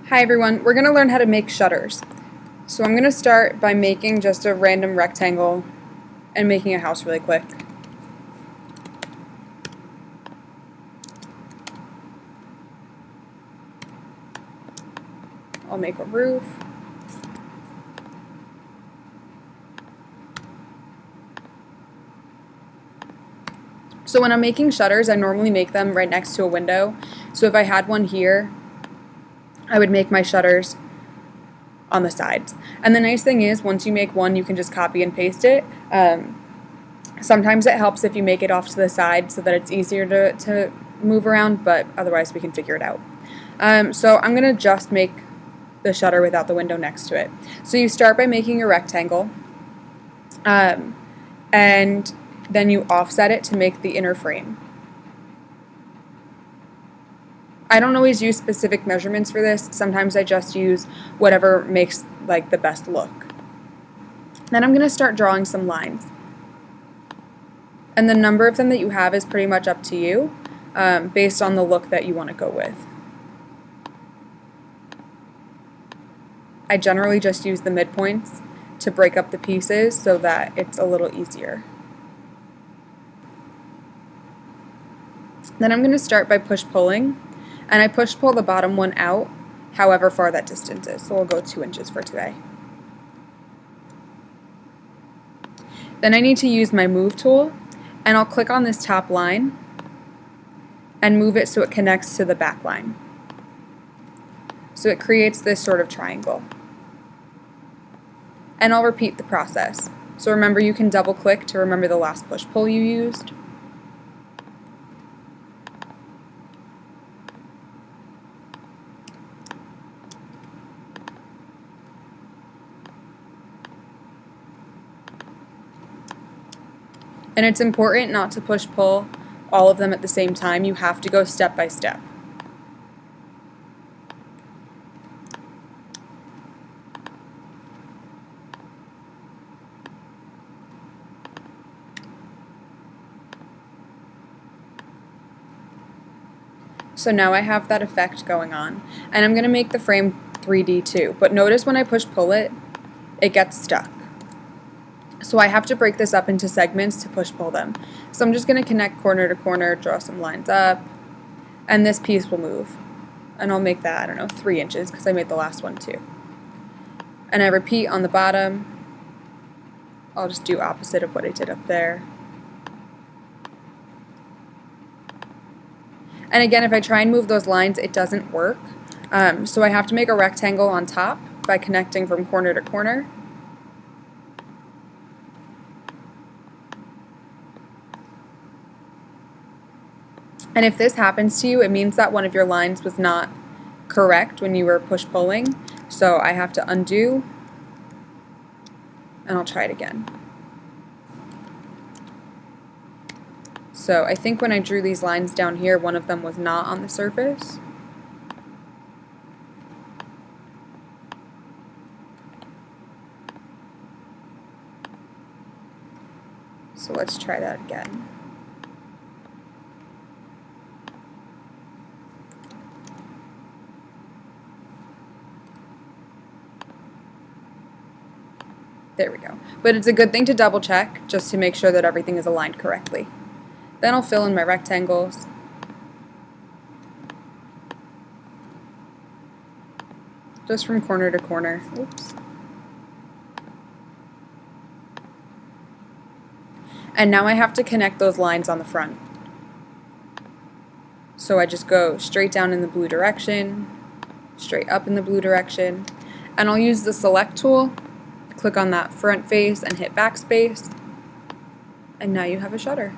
Hi everyone, we're going to learn how to make shutters. So I'm going to start by making just a random rectangle and making a house really quick. I'll make a roof. So when I'm making shutters, I normally make them right next to a window. So if I had one here, I would make my shutters on the sides. And the nice thing is, once you make one, you can just copy and paste it. Sometimes it helps if you make it off to the side so that it's easier to move around, but otherwise we can figure it out. So I'm going to just make the shutter without the window next to it. So you start by making a rectangle, and then you offset it to make the inner frame. I don't always use specific measurements for this. Sometimes I just use whatever makes like the best look. Then I'm going to start drawing some lines. And the number of them that you have is pretty much up to you, based on the look that you want to go with. I generally just use the midpoints to break up the pieces so that it's a little easier. Then I'm going to start by push-pulling, and I push-pull the bottom one out, however far that distance is, so we'll go 2 inches for today. Then I need to use my move tool, and I'll click on this top line and move it so it connects to the back line. So it creates this sort of triangle. And I'll repeat the process. So remember, you can double click to remember the last push-pull you used. And it's important not to push-pull all of them at the same time. You have to go step by step. So now I have that effect going on. And I'm going to make the frame 3D too. But notice when I push-pull it, it gets stuck. So I have to break this up into segments to push-pull them. So I'm just going to connect corner to corner, draw some lines up, and this piece will move. And I'll make that, I don't know, 3 inches because I made the last one too. And I repeat on the bottom. I'll just do opposite of what I did up there. And again, if I try and move those lines, it doesn't work. So I have to make a rectangle on top by connecting from corner to corner. And if this happens to you, it means that one of your lines was not correct when you were push-pulling. So I have to undo, and I'll try it again. So I think when I drew these lines down here, one of them was not on the surface. So let's try that again. There we go. But it's a good thing to double check just to make sure that everything is aligned correctly. Then I'll fill in my rectangles. Just from corner to corner. Oops. And now I have to connect those lines on the front. So I just go straight down in the blue direction, straight up in the blue direction, and I'll use the select tool, click on that front face and hit backspace, and now you have a shutter.